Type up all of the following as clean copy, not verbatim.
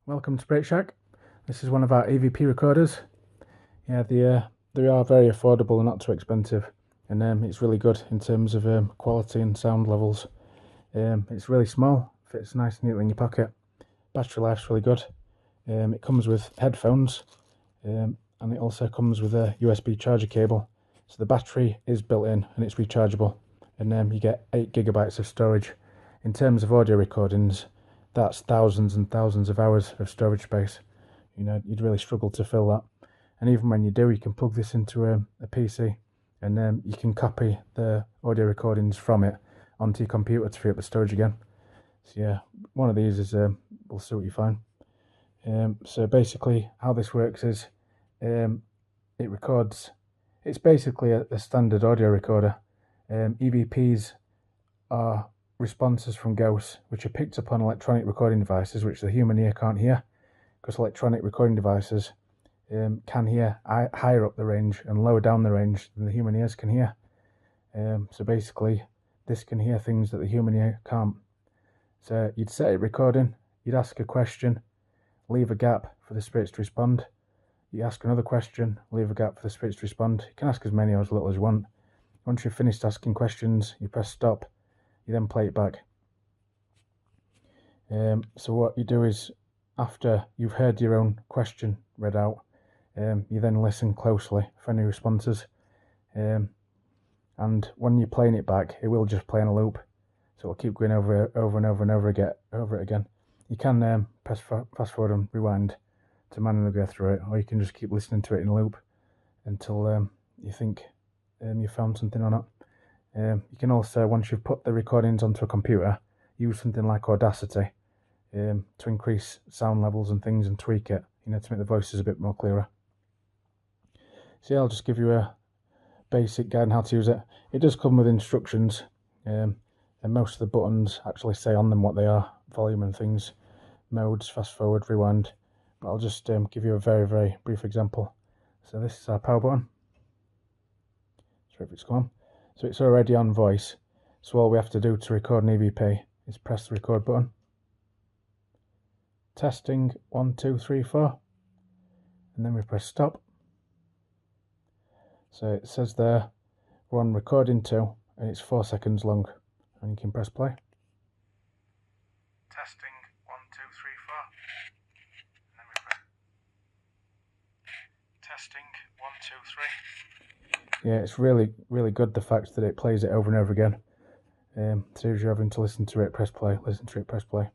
Welcome to Break Shack. This is one of our EVP recorders. Yeah, they are very affordable and not too expensive, and it's really good in terms of quality and sound levels. It's really small, fits nice and neatly in your pocket. Battery life's really good. It comes with headphones, and it also comes with a USB charger cable. So the battery is built in and it's rechargeable, and you get 8 GB of storage. In terms of audio recordings, that's thousands and thousands of hours of storage space. You know, you'd really struggle to fill that. And even when you do, you can plug this into a PC, and you can copy the audio recordings from it onto your computer to free up the storage again. So yeah, one of these is will suit you fine. So basically how this works is it records. It's basically a standard audio recorder. EVPs are responses from ghosts which are picked up on electronic recording devices which the human ear can't hear, because electronic recording devices can hear higher up the range and lower down the range than the human ears can hear. So basically this can hear things that the human ear can't. So you'd set it recording, you'd ask a question, leave a gap for the spirits to respond. You ask another question, leave a gap for the spirits to respond. You can ask as many or as little as you want. Once you've finished asking questions, you press stop. You then play it back. So what you do is, after you've heard your own question read out, you then listen closely for any responses. And when you're playing it back, it will just play in a loop. So it'll keep going over and over it again. You can press fast forward and rewind to manually go through it, or you can just keep listening to it in a loop until you think you found something or not. You can also, once you've put the recordings onto a computer, use something like Audacity to increase sound levels and things and tweak it, you know, to make the voices a bit more clearer. So yeah, I'll just give you a basic guide on how to use it. It does come with instructions, and most of the buttons actually say on them what they are: volume and things, modes, fast forward, rewind. But I'll just give you a very brief example. So this is our power button. So if it's gone. So it's already on voice, so all we have to do to record an EVP is press the record button. Testing 1 2 3 4, and then we press stop. So it says there we're on recording 2 and it's 4 seconds long, and you can press play. Testing 1 2 3 4, and then we press testing 1 2 3. Yeah, it's really good, the fact that it plays it over and over again. So if you're having to listen to it, press play, listen to it, press play.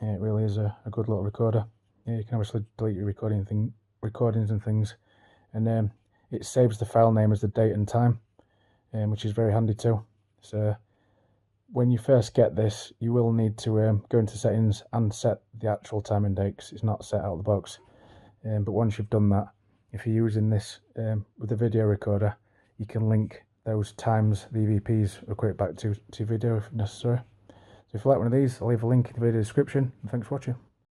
Yeah, it really is a good little recorder. Yeah, you can obviously delete your recordings and things, and it saves the file name as the date and time, which is very handy too. So when you first get this, you will need to go into settings and set the actual time and date, because it's not set out of the box. But once you've done that, if you're using this with a video recorder, you can link those times the EVPs equate back to video if necessary. So if you like one of these, I'll leave a link in the video description, and thanks for watching.